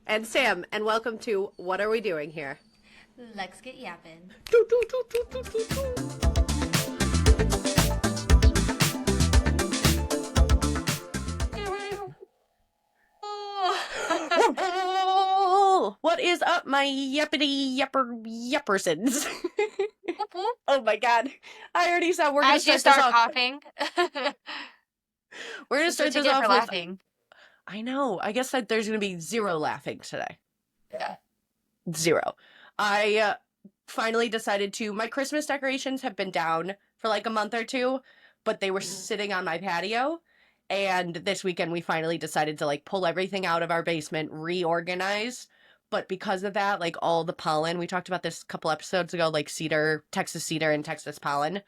And Sam, and welcome to What Are We Doing Here? Let's get yapping. Doo, doo, doo, doo, doo, doo, doo. What is up, my yappity yappersons? Oh my god. I already said we're going to As you start this start off. coughing. We're going to That's start what you this get off for with... laughing. I know. I guess that there's going to be zero laughing today. Yeah. Zero. I finally decided to... My Christmas decorations have been down for like a month or two, but they were sitting on my patio. And this weekend we finally decided to like pull everything out of our basement, reorganize. But because of that, like all the pollen, we talked about this a couple episodes ago, like Texas cedar and Texas pollen.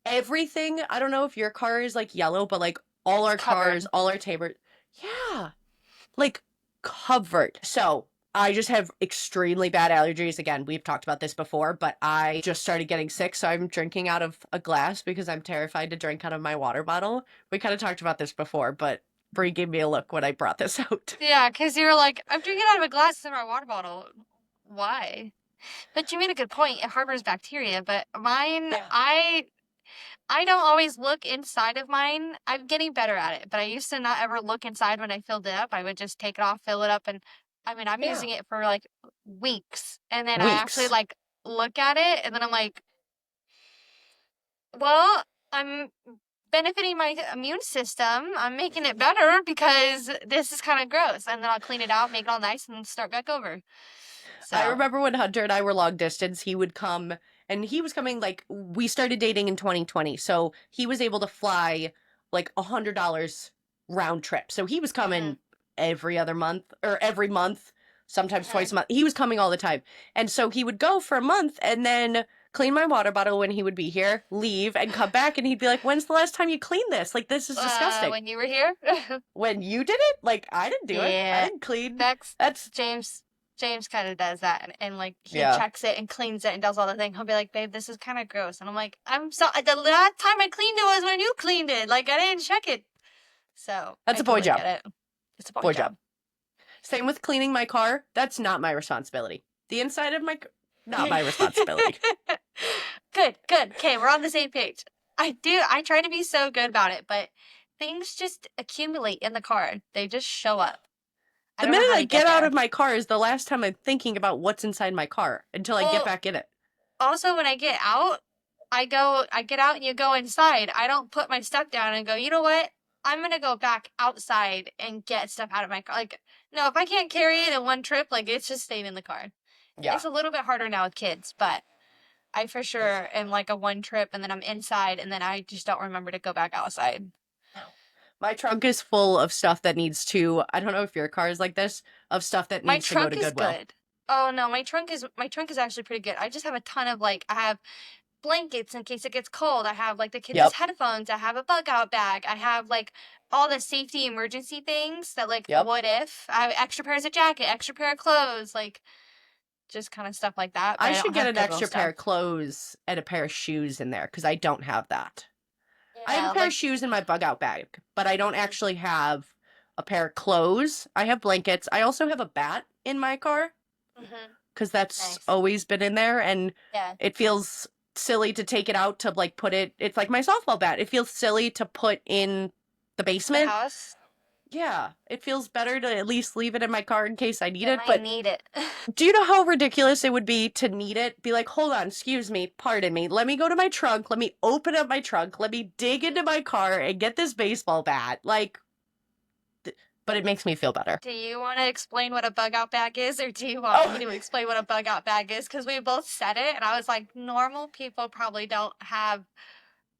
Everything, I don't know if your car is like yellow, but like all our cars, Covered. all our tables, yeah, like covered. So I just have extremely bad allergies. Again, we've talked about this before, but I just started getting sick, so I'm drinking out of a glass because I'm terrified to drink out of my water bottle. We kind of talked about this before, but Brie gave me a look when I brought this out. Yeah, because you were like, I'm drinking out of a glass in my water bottle. Why? But you made a good point. It harbors bacteria, but mine, Yeah. I don't always look inside of mine. I'm getting better at it, but I used to not ever look inside when I filled it up. I would just take it off, fill it up, and I'm Yeah. using it for like weeks. And then I actually Weeks. like look at it, and then I'm like, well, I'm benefiting my immune system. I'm making it better because this is kind of gross. And then I'll clean it out, make it all nice, and start back over. So I remember when Hunter and I were long distance, he would come, and he was coming, like, we started dating in 2020, so he was able to fly, like, $100 round trip. So he was coming every other month, or every month, sometimes twice a month. He was coming all the time. And so he would go for a month, and then clean my water bottle when he would be here, leave, and come back, and he'd be like, when's the last time you cleaned this? Like, this is disgusting. when you were here, When you did it? Like, I didn't do it. I Yeah. didn't clean. That's James kind of does that, and like he Yeah. checks it and cleans it and does all the thing. He'll be like, "Babe, this is kind of gross," and I'm like, "I'm so the last time I cleaned it was when you cleaned it. Like I didn't check it." So That's I a boy totally job. get it. It's a boy Boy job. job. Same with cleaning my car. That's not my responsibility. The inside of my not my responsibility. Good. Okay, we're on the same page. I try to be so good about it, but things just accumulate in the car. They just show up. The minute I get out of my car is the last time I'm thinking about what's inside my car until I get back in it. Also, when I get out, I get out and you go inside. I don't put my stuff down and go, you know what? I'm going to go back outside and get stuff out of my car. Like, no, if I can't carry it in one trip, like, it's just staying in the car. Yeah. It's a little bit harder now with kids, but I for sure am like a one trip and then I'm inside and then I just don't remember to go back outside. My trunk is full of stuff that needs to, I don't know if your car is like this, of stuff that My needs to go trunk to is Goodwill. good. Oh no, my trunk is actually pretty good. I just have a ton of like I have blankets in case it gets cold. I have like the kids' Yep. headphones. I have a bug out bag. I have like all the safety emergency things that like Yep. what if? I have extra pairs of jacket, extra pair of clothes, like just kind of stuff like that. But I don't should get have an Goodwill extra pair of stuff. clothes and a pair of shoes in there because I don't have that. I Yeah, have a pair like of shoes in my bug out bag, but I don't actually have a pair of clothes. I have blankets. I also have a bat in my car because that's Nice. always been in there, and yeah. it feels silly to take it out to like put it. It's like my softball bat. It feels silly to put in the The basement. house. Yeah, it feels better to at least leave it in my car in case I need You it. might But need it. do you know how ridiculous it would be to need it? Be like, hold on, excuse me, pardon me. Let me go to my trunk. Let me open up my trunk. Let me dig into my car and get this baseball bat. Like, but it makes me feel better. Do you want to explain what a bug out bag is, or do you want me to explain what a bug out bag is? Because we both said it, and I was like, normal people probably don't have.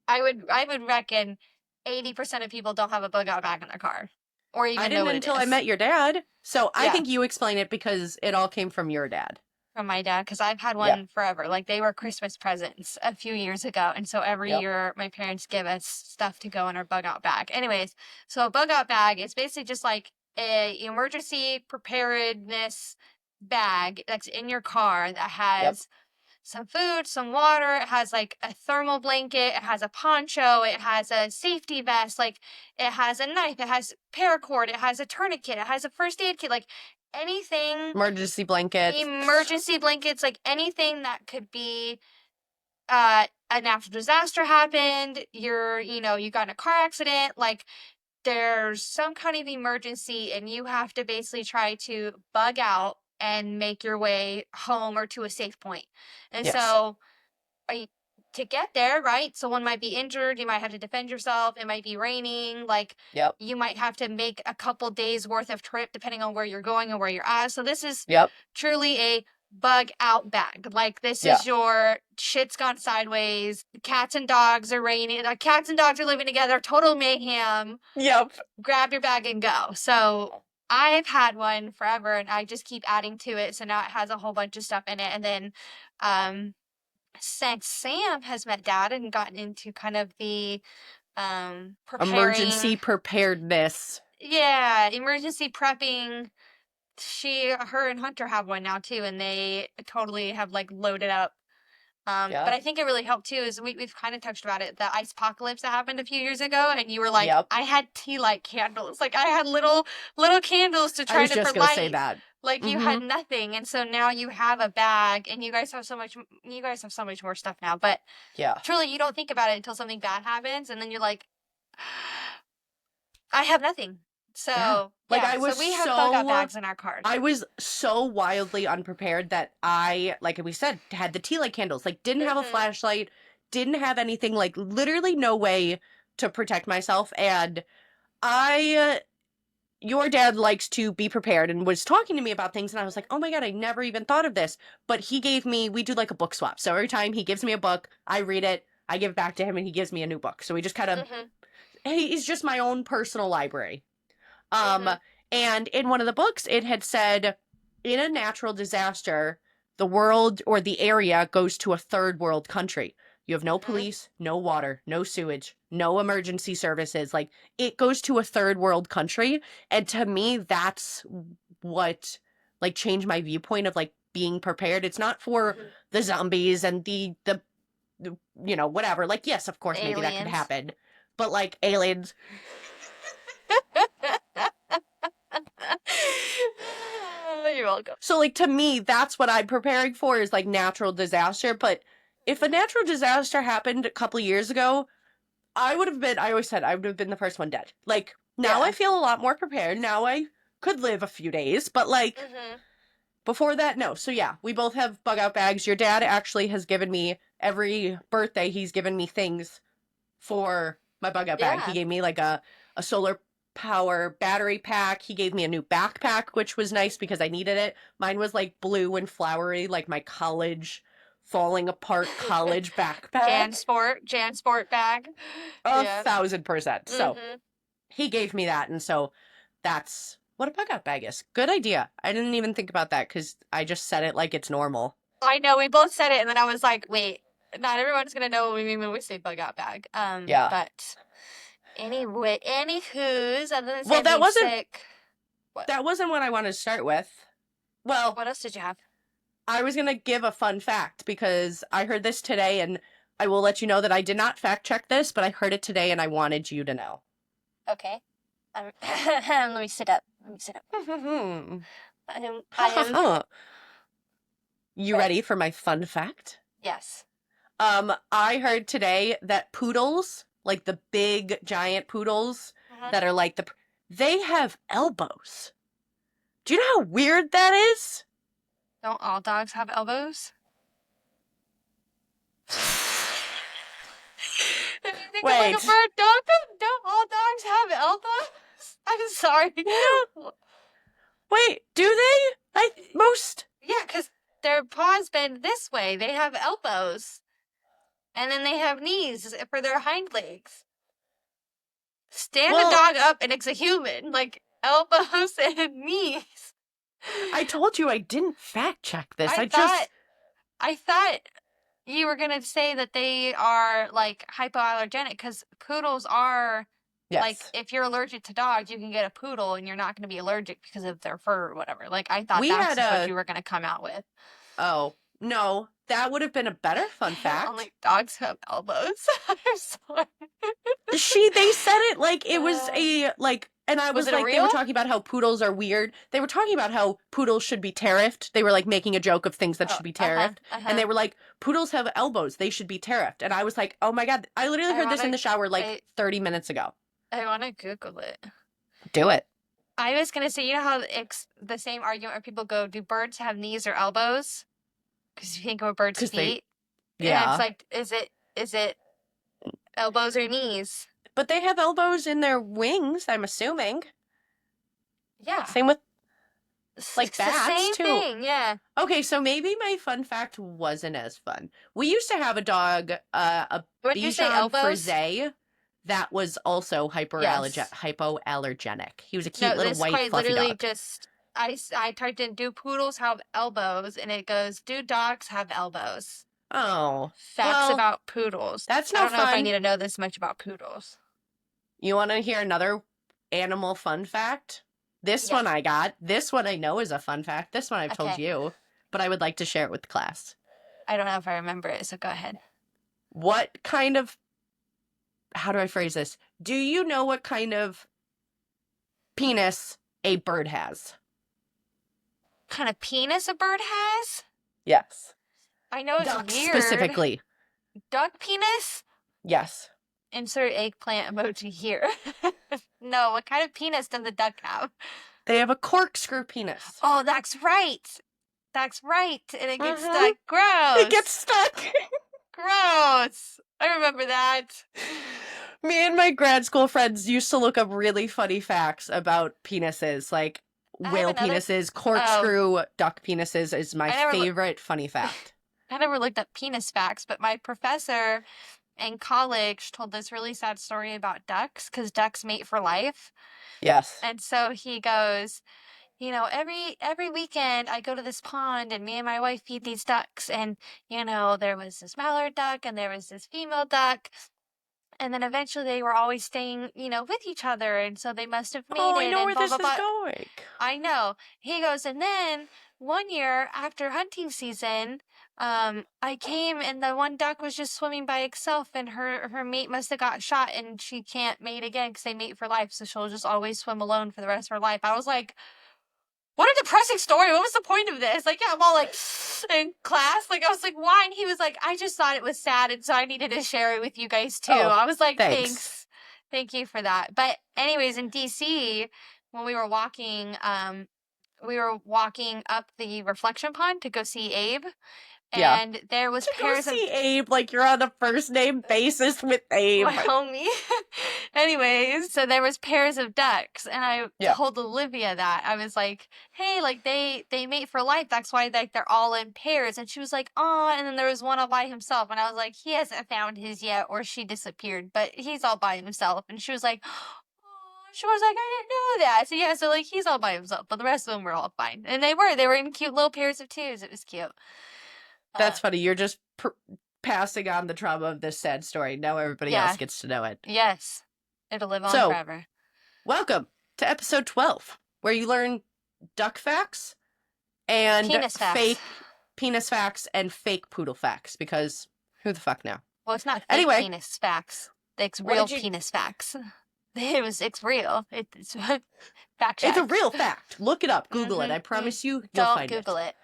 I would reckon 80% of people don't have a bug out bag in their car, or even I know didn't what until it I is. met your dad. So I Yeah. think you explain it because it all came from your dad. From my dad, because I've had one forever. Like they were Christmas presents a few years ago, and so every year my parents give us stuff to go in our bug out bag. Anyways, so a bug out bag is basically just like a emergency preparedness bag that's in your car that has some food, some water. It has like a thermal blanket. It has a poncho. It has a safety vest. Like it has a knife. It has paracord. It has a tourniquet. It has a first aid kit. Like anything, Emergency blankets. emergency blankets, like anything that could be a natural disaster happened, you got in a car accident, like there's some kind of emergency and you have to basically try to bug out and make your way home or to a safe point. And Yes. so to get there, right? Someone might be injured, you might have to defend yourself, it might be raining, like Yep. you might have to make a couple days worth of trip depending on where you're going and where you're at. So this is Yep. truly a bug out bag. Like this is your shit's gone sideways, cats and dogs are raining, cats and dogs are living together, total mayhem. Yep. Grab your bag and go. So I've had one forever and I just keep adding to it. So now it has a whole bunch of stuff in it. And then since Sam has met Dad and gotten into kind of the emergency preparedness. Yeah, emergency prepping. Her and Hunter have one now too, and they totally have like loaded up. But I think it really helped too. Is we've kind of touched about it. The ice apocalypse that happened a few years ago, and you were like, I had tea light candles. Like I had little candles to try to for light. I was just gonna say that. Like you had nothing, and so now you have a bag, and you guys have so much. You guys have so much more stuff now. But truly, you don't think about it until something bad happens, and then you're like, I have nothing. So we have bug out bags in our cars. I was so wildly unprepared that I, like we said, had the tea light candles. Like didn't have a flashlight, didn't have anything. Like literally no way to protect myself, and your dad likes to be prepared and was talking to me about things, and I was like, oh my God, I never even thought of this. But he gave me, we do like a book swap. So every time he gives me a book, I read it, I give it back to him, and he gives me a new book. So we just kind of, he's just my own personal library. And in one of the books, it had said, in a natural disaster, the world or the area goes to a third world country. You have no police, no water, no sewage, no emergency services. Like, it goes to a third world country. And to me, that's what, like, changed my viewpoint of, like, being prepared. It's not for the zombies and the whatever. Like, yes, of course, maybe that could happen. But, like, aliens. You're welcome. So, like, to me, that's what I'm preparing for is, like, natural disaster. But if a natural disaster happened a couple years ago, I would have been the first one dead. Like, now I feel a lot more prepared. Now I could live a few days. But, like, before that, no. So, yeah, we both have bug out bags. Your dad actually has given me, every birthday, he's given me things for my bug out bag. He gave me, like, a solar power battery pack. He gave me a new backpack, which was nice because I needed it. Mine was like blue and flowery, like my college falling apart college backpack. Jansport bag. 1,000%. So he gave me that, and so that's what a bug out bag is. Good idea. I didn't even think about that because I just said it like it's normal. I know, we both said it, and then I was like, wait, not everyone's gonna know what we mean when we say bug out bag. But anyway, anywho's, other than saying that wasn't what I wanted to start with. Well, what else did you have? I was going to give a fun fact because I heard this today, and I will let you know that I did not fact check this, but I heard it today and I wanted you to know. Okay. Let me sit up. You ready for my fun fact? Yes. I heard today that poodles, like the big giant poodles that are like they have elbows. Do you know how weird that is? Don't all dogs have elbows? If you think Wait. of like a bird, don't all dogs have elbows? I'm sorry. Wait, do they? Yeah, because their paws bend this way. They have elbows. And then they have knees for their hind legs. Stand a dog up and it's a human. Like, elbows and knees. I told you I didn't fact check this. I thought you were going to say that they are, like, hypoallergenic, because poodles are, like, if you're allergic to dogs, you can get a poodle and you're not going to be allergic because of their fur or whatever. Like, I thought that's what you were going to come out with. Oh, no. That would have been a better fun fact. Only dogs have elbows. I'm sorry. They said it like it was a, like, And I Was was it a like, they were real? talking about how poodles are weird. They were talking about how poodles should be tariffed. They were like making a joke of things that Oh, should be uh-huh, tariffed. And uh-huh. they were like, poodles have elbows. They should be tariffed. And I was like, oh my God. I literally I heard this in wanna the shower like I 30 minutes ago. I wanna Google it. Do it. I was gonna say, you know how it's the same argument where people go, do birds have knees or elbows? Because you think of a bird's Because they, feet. And it's yeah. like, is it elbows or knees? But they have elbows in their wings, I'm assuming. Yeah. Same with like It's the bats, same too. thing, yeah. Okay, so maybe my fun fact wasn't as fun. We used to have a dog, a Would you say Bichon elbows? Frise, that was also Yes. hypoallergenic. He was a cute No, little this white quite fluffy literally dog. just I typed in do poodles have elbows and it goes, do dogs have elbows? Oh, Facts well, about poodles. that's I no don't know if I fun. need to know this much about poodles. You want to hear another animal fun fact? This Yeah. one I got. This one I know is a fun fact. This one I've told Okay. you, but I would like to share it with the class. I don't know if I remember it, so go ahead. What kind of, how do I phrase this? Do you know what kind of penis a bird has? What kind of penis a bird has? Yes. I know it's Ducks weird. specifically. Duck penis? Yes. Insert eggplant emoji here. No, what kind of penis does the duck have? They have a corkscrew penis. Oh, that's right. That's right. And it gets Mhm. stuck. Gross. It gets stuck. Gross. I remember that. Me and my grad school friends used to look up really funny facts about penises, like I have whale another. penises, Oh, corkscrew duck penises is my I never look. favorite funny fact. I never looked up penis facts, but my professor in college told this really sad story about ducks because ducks mate for life. Yes. And so he goes, every weekend I go to this pond and me and my wife feed these ducks. And, there was this mallard duck and there was this female duck. And then eventually they were always staying, with each other. And so they must have Oh, I mated know and where blah, this blah, is blah. going. I know. He goes, and then one year after hunting season, I came and the one duck was just swimming by itself and her mate must have got shot and she can't mate again because they mate for life. So she'll just always swim alone for the rest of her life. I was like, what a depressing story. What was the point of this? Like, yeah, I'm all like in class. Like, I was like, why? And he was like, I just thought it was sad. And so I needed to share it with you guys too. Oh, I was like, thanks. thanks. Thank you for that. But anyways, in DC, when we were walking up the reflection pond to go see Abe. Yeah. And there was To go pairs of see Abe like you're on a first name basis with Abe. my homie. Anyways, so there was pairs of ducks, and I Yeah. told Olivia that. I was like, "Hey, like they mate for life. That's why like they're all in pairs." And she was like, "Oh." And then there was one all by himself, and I was like, "He hasn't found his yet, or she disappeared, but he's all by himself." And she was like, "Oh." She was like, "I didn't know that." So yeah, so like he's all by himself, but the rest of them were all fine, and they were in cute little pairs of twos. It was cute. That's funny. You're just passing on the trauma of this sad story. Now everybody Yeah. else gets to know it. Yes, it'll live on So, forever. welcome to episode 12, where you learn duck facts and Penis facts. fake penis facts and fake poodle facts, because who the fuck now? Well, it's not fake Anyway, penis facts. It's what real did you- penis facts. It's real. It's fact check. It's a real fact. Look it up. Google it. I promise you, you'll Don't find Google it.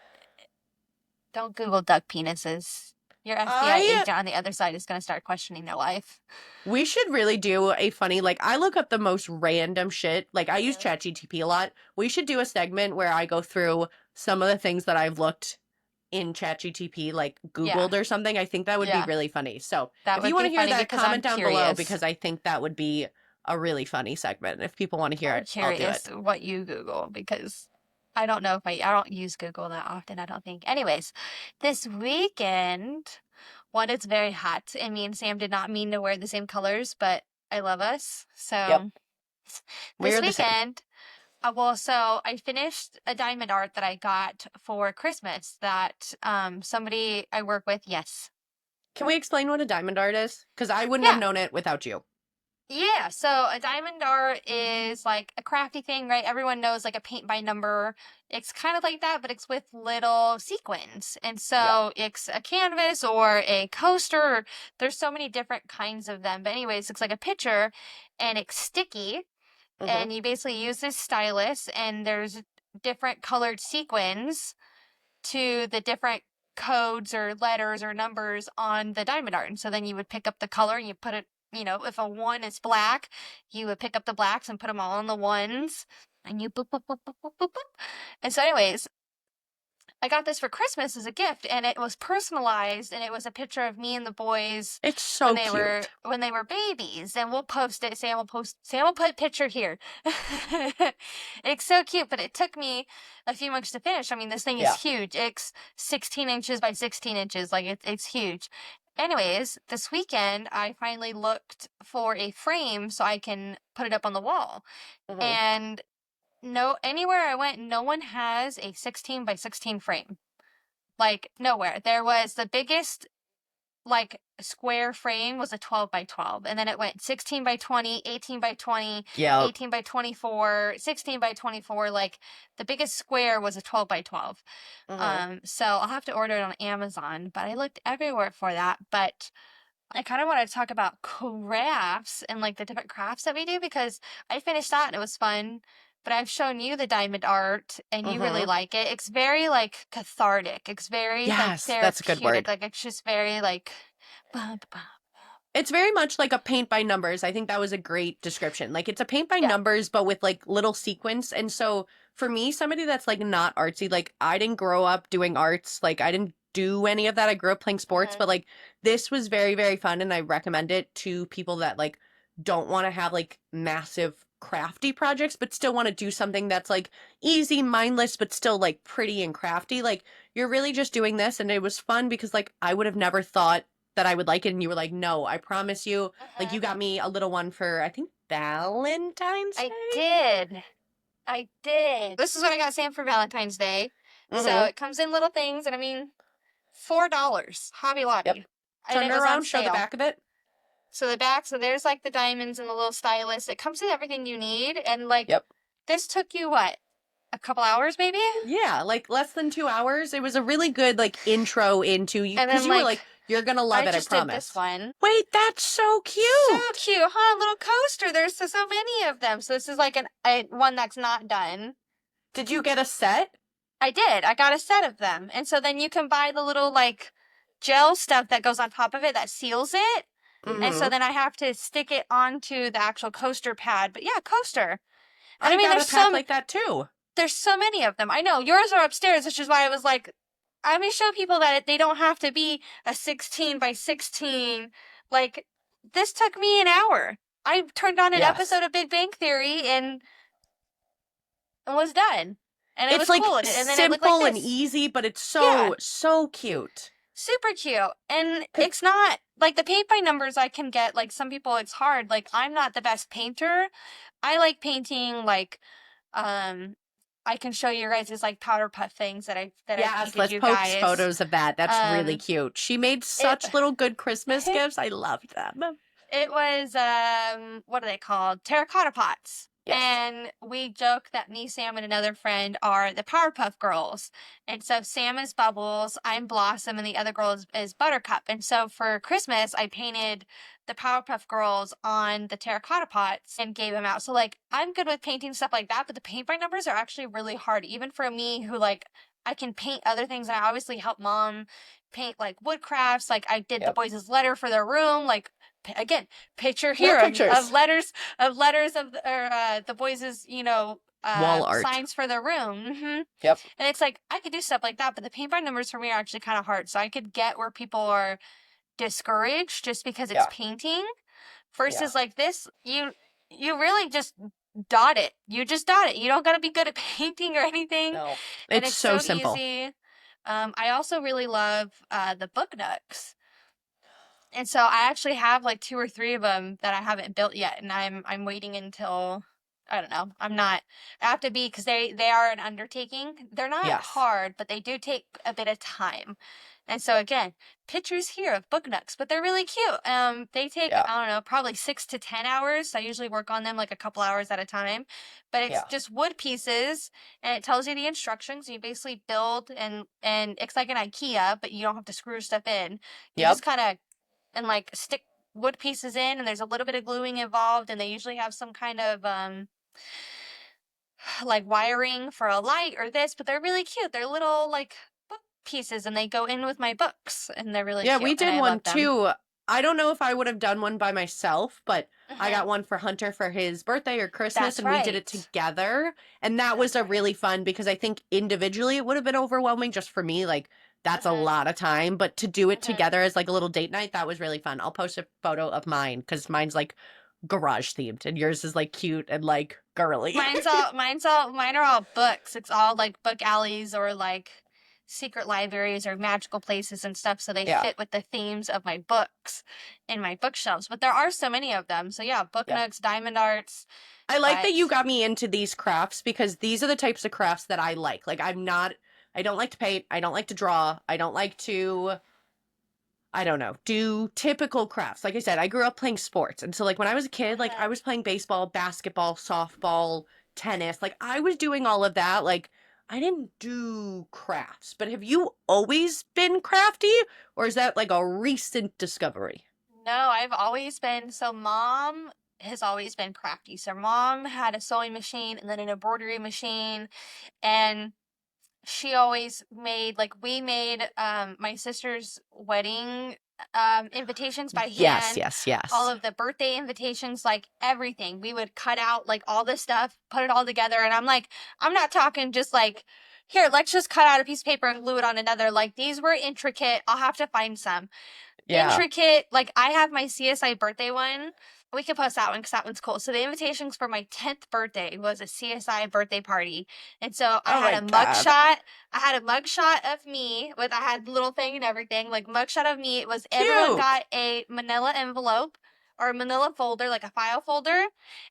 Don't Google duck penises. Your FBI agent on the other side is going to start questioning their life. We should really do a funny, like, I look up the most random shit. Like, I use ChatGPT a lot. We should do a segment where I go through some of the things that I've looked in ChatGPT, like Googled or something. I think that would be really funny. So if you want to hear that, comment down below, because I think that would be a really funny segment. If people want to hear it, I'll do it. What you Google, because I don't know if I don't use Google that often, I don't think. Anyways, this weekend, it's very hot. And me and Sam did not mean to wear the same colors, but I love us. So this weekend, so I finished a diamond art that I got for Christmas that somebody I work with, Can we explain what a diamond art is? Because I wouldn't have known it without you. Yeah, so a diamond art is like a crafty thing, right? Everyone knows like a paint by number. It's kind of like that, but it's with little sequins. And so it's a canvas or a coaster. There's so many different kinds of them. But anyways, it's like a picture and it's sticky. Mm-hmm. and you basically use this stylus, and there's different colored sequins to the different codes or letters or numbers on the diamond art. And so then you would pick up the color and you put it, if a one is black, you would pick up the blacks and put them all on the ones, and you boop, boop, boop, boop, boop, boop, boop. And so anyways, I got this for Christmas as a gift, and it was personalized, and it was a picture of me and the boys It's so cute. when they were babies. And we'll post it. Sam will put a picture here. It's so cute, but it took me a few months to finish. I mean, this thing is huge. It's 16 inches by 16 inches. Like, it's huge. Anyways, this weekend I finally looked for a frame so I can put it up on the wall. Mm-hmm. And no, anywhere I went, no one has a 16 by 16 frame. Like, nowhere. There was the biggest, like, square frame was a 12 by 12. And then it went 16 by 20, 18 by 20, Yeah. 18 by 24, 16 by 24. Like, the biggest square was a 12 by 12. Mm-hmm. So I'll have to order it on Amazon. But I looked everywhere for that. But I kind of want to talk about crafts and, like, the different crafts that we do, because I finished that and it was fun. But I've shown you the diamond art and you really Mm-hmm. like it. It's very, like, cathartic. It's very, like, Yes, that's a good word. therapeutic. Like, it's just very, like, bah, bah, bah. It's very much like a paint by numbers. I think that was a great description. Like, it's a paint by Yeah. numbers, but with like little sequence. And so for me, somebody that's like not artsy, like I didn't grow up doing arts. Like, I didn't do any of that. I grew up playing sports, Mhm. but like this was very, very fun. And I recommend it to people that like don't want to have like massive crafty projects, but still want to do something that's like easy, mindless, but still like pretty and crafty. Like, you're really just doing this. And it was fun because like I would have never thought that I would like it, and you were like, no, I promise you. Like, you Mhm. got me a little one for, I think, Valentine's Day? I did. This is what I got Sam for Valentine's Day. So Mm-hmm. it comes in little things, and I mean, $4, Hobby Lobby. Yep. And Turn it it was on around, show the sale. back of it. So the back, so there's, like, the diamonds and the little stylus. It comes with everything you need. And, like, Yep. this took you, what, a couple hours maybe? Yeah, like less than 2 hours. It was a really good, like, intro into you. And Because then, you were like, like, you're going to love I it, I just did this promise. one. Wait, that's so cute. So cute, huh? Little coaster. There's so many of them. So this is like one that's not done. Did you get a set? I did. I got a set of them. And so then you can buy the little, like, gel stuff that goes on top of it that seals it. And so Mm-hmm. then I have to stick it onto the actual coaster pad. But yeah, coaster. And I I mean, got a pack like that too. there's so many of them. I know yours are upstairs, which is why I was like, I'm gonna show people that they don't have to be a 16 by 16. Like, this took me an hour. I turned on an Yes. episode of Big Bang Theory and was done. And it It's was like cool. And then it looked simple like and this. easy, but it's Yeah. so cute. Super cute. And it's not like the paint by numbers I can get. Like, some people, it's hard. Like, I'm not the best painter. I like painting, like, I can show you guys' like powder puff things that I Yes, painted let's you post guys. photos of that. That's really Um, cute. She made such little good Christmas gifts. I loved them. It was what are they called? Terracotta pots. Yes. And we joke that me, Sam, and another friend are the Powerpuff Girls. And so Sam is Bubbles, I'm Blossom, and the other girl is Buttercup. And so for Christmas, I painted the Powerpuff Girls on the terracotta pots and gave them out. So, like, I'm good with painting stuff like that, but the paint by numbers are actually really hard, even for me who, like, I can paint other things. And I obviously help Mom paint, like, wood crafts. Like, I did the boys' letter for their room. Like, again, picture here of letters of the boys' wall art signs for their room. Mm-hmm. Yep. And it's like I could do stuff like that, but the paint by numbers for me are actually kind of hard. So I could get where people are discouraged just because it's painting versus like this, you really just dot it. You just dot it. You don't got to be good at painting or anything. No. And It's so simple. easy. I also really love the book nooks. And so I actually have like 2 or 3 of them that I haven't built yet, and I'm waiting until I don't know. I have to be, because they are an undertaking. They're not hard, but they do take a bit of time. And so again, pictures here of book nooks, but they're really cute. They take I don't know, probably 6 to 10 hours. I usually work on them like a couple hours at a time, but it's just wood pieces, and it tells you the instructions. You basically build, and it's like an IKEA, but you don't have to screw stuff in. You just kind of and like stick wood pieces in, and there's a little bit of gluing involved, and they usually have some kind of like wiring for a light or this, but they're really cute. They're little like book pieces and they go in with my books and they're really Yeah, cute we and did I one love them. too. I don't know if I would have done one by myself, but I Hmm. got one for Hunter for his birthday or Christmas, That's and we did it right. together. And that was That's a right. really fun because I think individually it would have been overwhelming just for me. Like, that's a Hmm. lot of time, but to do it Hmm. together as like a little date night, that was really fun. I'll post a photo of mine because mine's like garage themed and yours is like cute and like girly. Mine are all books. It's all like book alleys or like secret libraries or magical places and stuff. So they Yeah. fit with the themes of my books in my bookshelves. But there are so many of them. So yeah, book Yeah. nooks, diamond arts. I like that you But got me into these crafts because these are the types of crafts that I like. Like, I don't like to paint. I don't like to draw. I don't like to, I don't know, do typical crafts. Like I said, I grew up playing sports. And so, like, when I was a kid, like, I mhm. was playing baseball, basketball, softball, tennis. Like, I was doing all of that. Like, I didn't do crafts. But have you always been crafty? Or is that like a recent discovery? No, I've always been so mom has always been crafty. So mom had a sewing machine and then an embroidery machine and she always made like we made my sister's wedding invitations by Yes, hand, yes, all yes. of the birthday invitations, like everything. We would cut out like all this stuff, put it all together, and I'm like, I'm not talking just like here, let's just cut out a piece of paper and glue it on another. Like these were intricate. I'll have to find some Yeah. intricate. Like I have my CSI birthday one. We can post that one because that one's cool. So the invitations for my 10th birthday was a CSI birthday party. And so I Oh had my a God. mugshot. I had a mugshot of me with I had the little thing and everything. Like mugshot of me. It was everyone Cute. got a manila envelope or a manila folder, like a file folder.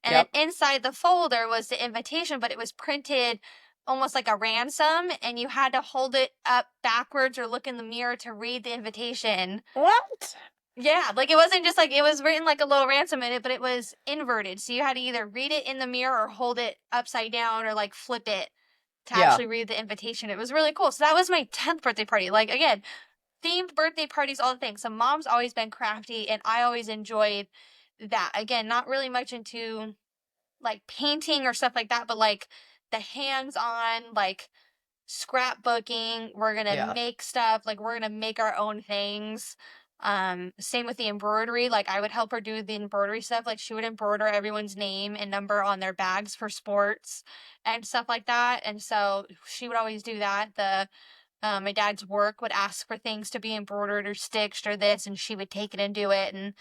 And then Yep. inside the folder was the invitation, but it was printed almost like a ransom and you had to hold it up backwards or look in the mirror to read the invitation. What? Yeah, like it wasn't just like it was written like a little ransom in it, but it was inverted. So you had to either read it in the mirror or hold it upside down or like flip it to Yeah. actually read the invitation. It was really cool. So that was my 10th birthday party. Like again, themed birthday parties, all the things. So mom's always been crafty and I always enjoyed that. Again, not really much into like painting or stuff like that, but like the hands-on like scrapbooking, we're gonna Yeah. make stuff, like we're gonna make our own things. Same with the embroidery. Like I would help her do the embroidery stuff. Like she would embroider everyone's name and number on their bags for sports and stuff like that. And so she would always do that. The my dad's work would ask for things to be embroidered or stitched or this, and she would take it and do it. And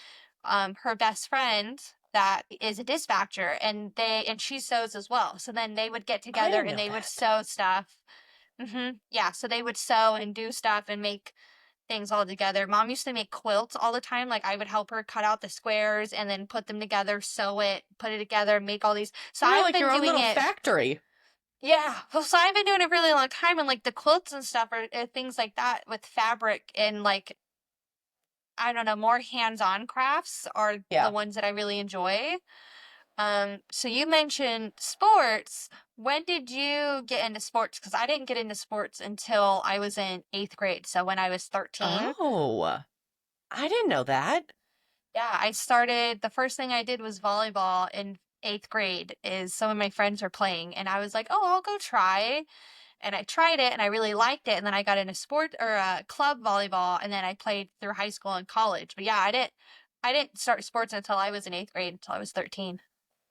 her best friend that is a dispatcher, and she sews as well. So then they would get I together didn't and know they would that. sew stuff. Yeah, so they would sew and do stuff and make things all together. Mom used to make quilts all the time. Like I would help her cut out the squares and then put them together, sew it, put it together, make all these. So You were I've like been your own doing little it. factory. Yeah, well, so I've been doing it a really long time, and like the quilts and stuff are things like that with fabric and like I don't know, more hands-on crafts are the Yeah. ones that I really enjoy. So you mentioned sports. When did you get into sports? Because I didn't get into sports until I was in 8th grade. So when I was 13. Oh, I didn't know that. Yeah, I started, the first thing I did was volleyball in 8th grade, is some of my friends were playing, and I was like, oh, I'll go try. And I tried it and I really liked it. And then I got into sport or club volleyball, and then I played through high school and college. But yeah, I didn't start sports until I was in 8th grade, until I was 13.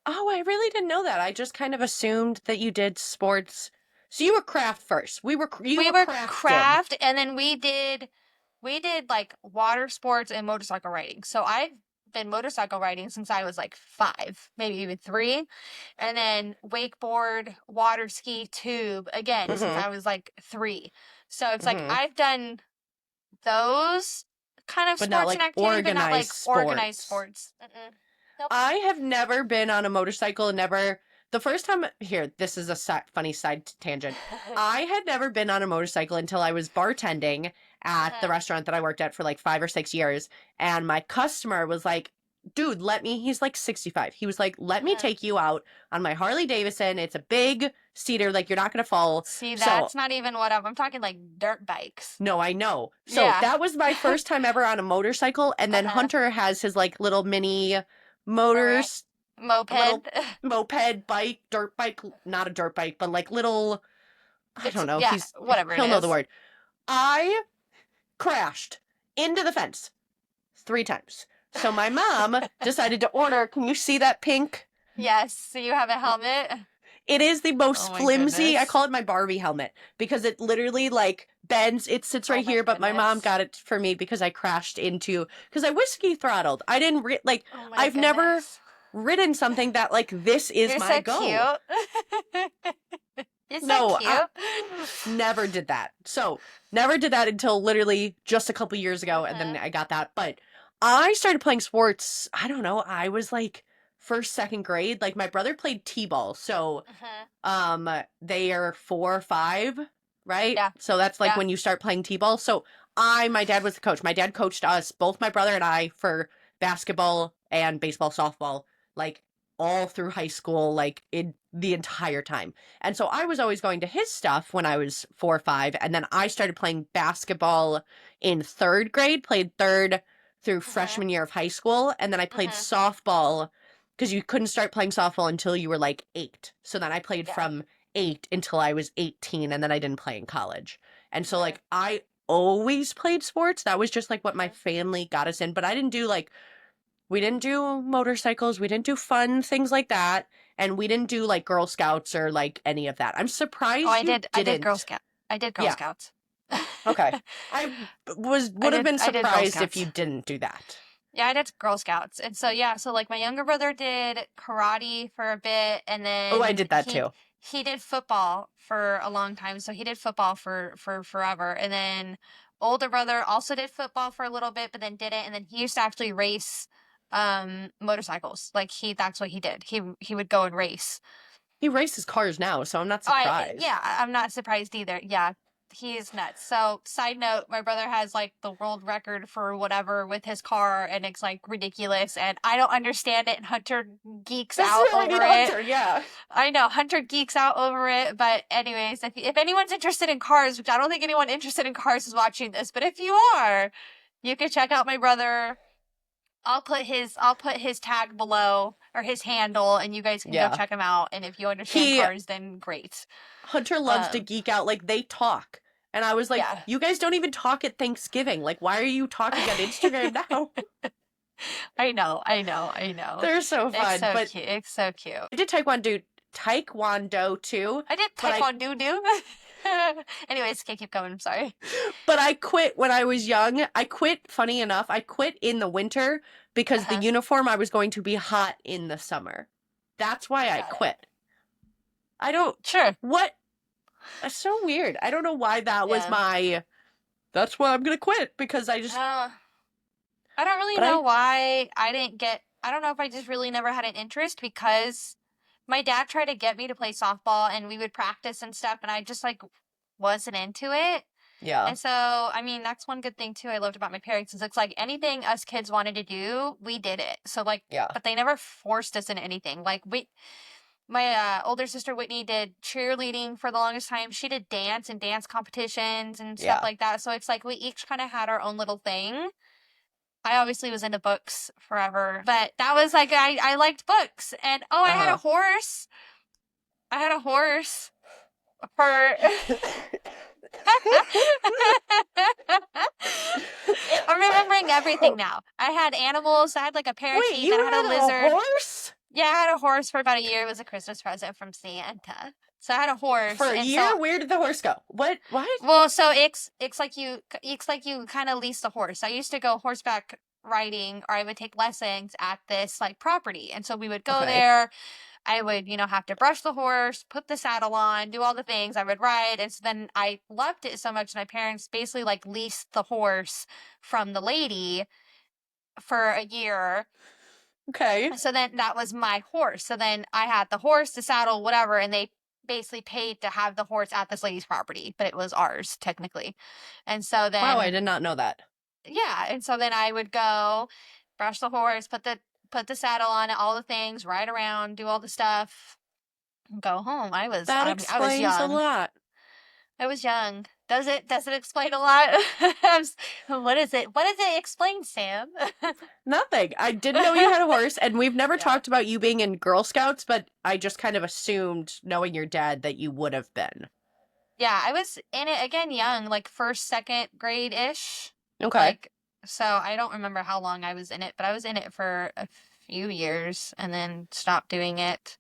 Oh, I really didn't know that. I just kind of assumed that you did sports. So you were craft first. You We were were crafted. craft, and then we did like water sports and motorcycle riding. So I've been motorcycle riding since I was like 5, maybe even 3. And then wakeboard, water ski, tube again since Mm-hmm. I was like 3. So it's like Mm-hmm. I've done those kind of But not sports and like activity, but not organized like organized sports. sports. Mm-mm. Nope. I have never been on a motorcycle, never. The first time, here, this is a funny side tangent. I had never been on a motorcycle until I was bartending at the Uh-huh. restaurant that I worked at for like 5 or 6 years. And my customer was like, dude, he's like 65. He was like, let me Uh-huh. take you out on my Harley Davidson. It's a big cedar, like you're not going to fall. See, So that's not even what I'm talking like dirt bikes. no, I know. So Yeah. that was my first time ever on a motorcycle. And then Uh-huh. Hunter has his like little mini Correct. motors. Moped. little moped bike, dirt bike, not a dirt bike, but like little, I It's don't know, yeah, whatever it he'll know the is. word. I crashed into the fence 3 times. So my mom decided to order, can you see that pink? Yes, so you have a helmet. It is the Oh most my flimsy. I goodness. call it my Barbie helmet because it literally like bends. It sits Oh right my here, but my mom goodness. got it for me because I crashed into because I whiskey throttled. I didn't like. Oh my I've never goodness. ridden something that like this is You're my so go. cute. You're so No, I cute. never did that. So never did that until literally just a couple years ago, and then Uh-huh. I got that. But I started playing sports. I don't know. I was like first, second grade. Like my brother played t-ball, so Uh-huh. they are 4 or 5, right? Yeah. So that's like Yeah. when you start playing t-ball. So my dad was the coach. My dad coached us, both my brother and I, for basketball and baseball, softball, like all through high school, like in the entire time. And so I was always going to his stuff when I was 4 or 5, and then I started playing basketball in third grade, played third through Uh-huh. freshman year of high school, and then I played Uh-huh. softball because you couldn't start playing softball until you were like 8. So then I played Yeah. from 8 until I was 18, and then I didn't play in college. And so Uh-huh. like I always played sports. That was just like what my Uh-huh. family got us in, but I didn't do like we didn't do motorcycles, we didn't do fun things like that, and we didn't do like Girl Scouts or like any of that. I'm Oh, surprised you I did Girl didn't. Scout. I did Girl Yeah, Scouts. okay. I would have been I did Girl surprised if you Scouts. didn't do that. Yeah, I did Girl Scouts. And so yeah, so like my younger brother did karate for a bit and Oh, I then did that too. he did football for a long time. So he did football for forever. And then older brother also did football for a little bit but then didn't and then he used to actually race motorcycles. Like that's what he did. He would go and race. He races cars now, so I'm not Oh, yeah, surprised. I'm not surprised either. Yeah, he is nuts. So, side note, my brother has like the world record for whatever with his car, and it's like ridiculous, and I don't understand it. And Hunter geeks This is out where we over need it. Hunter, yeah. I know Hunter geeks out over it, but anyways, if anyone's interested in cars, which I don't think anyone interested in cars is watching this, but if you are, you can check out my brother. I'll put his tag below or his handle and you guys can go Yeah. check him out and if you understand He cars then great. Hunter loves to Um geek out. Like, they talk. And I was like, yeah. you guys don't even talk at Thanksgiving. Like, why are you talking on Instagram now? I know. They're so It's fun. so But cute. It's so cute. I did Taekwondo too. I did But taekwondo. Anyways, okay, keep going. I'm sorry. but I quit when I was young. I quit, funny enough, I quit in the winter because the Uh-huh. uniform I was going to be hot in the summer. That's why I Got it. quit. I don't, Sure. what? That's so weird. I don't know why that was Yeah. that's why I'm gonna quit because I just, I don't really but know why I didn't get. I don't know if I just really never had an interest because my dad tried to get me to play softball and we would practice and stuff, and I just like wasn't into it. yeah, And so, I mean, that's one good thing too I loved about my parents is it's like anything us kids wanted to do, we did it. So like, yeah. but they never forced us into anything. Like my older sister Whitney did cheerleading for the longest time. She did dance and dance competitions and stuff Yeah. like that. So it's like we each kind of had our own little thing. I obviously was into books forever, but that was like I liked books. And oh, I had a horse. I had a horse for I'm remembering everything now. I had animals. I had like a parakeet. Wait, you Then I had a had lizard. a horse? Yeah, I had a horse for about a year. It was a Christmas present from Santa. So I had a horse For a and year? so Where did the horse go? What? well, so it's like you kind of lease the horse. I used to go horseback riding or I would take lessons at this like property. And so we would go Okay. there. I would, have to brush the horse, put the saddle on, do all the things. I would ride. And so then I loved it so much. My parents basically like leased the horse from the lady for a year. Okay. So then that was my horse. So then I had the horse, the saddle, whatever. And they basically paid to have the horse at this lady's property, but it was ours technically. And so then, Wow, I did not know that. yeah. And so then I would go brush the horse, put the saddle on, all the things, ride around, do all the stuff, go home. I was I was Explains a young. lot. I was young. Does it explain a lot? What is it? What does it explain, Sam? Nothing. I didn't know you had a horse, and we've never Yeah. talked about you being in Girl Scouts, but I just kind of assumed, knowing your dad, that you would have been. Yeah, I was in it again young, like first, second grade-ish. Okay. Like, so I don't remember how long I was in it, but I was in it for a few years and then stopped doing it.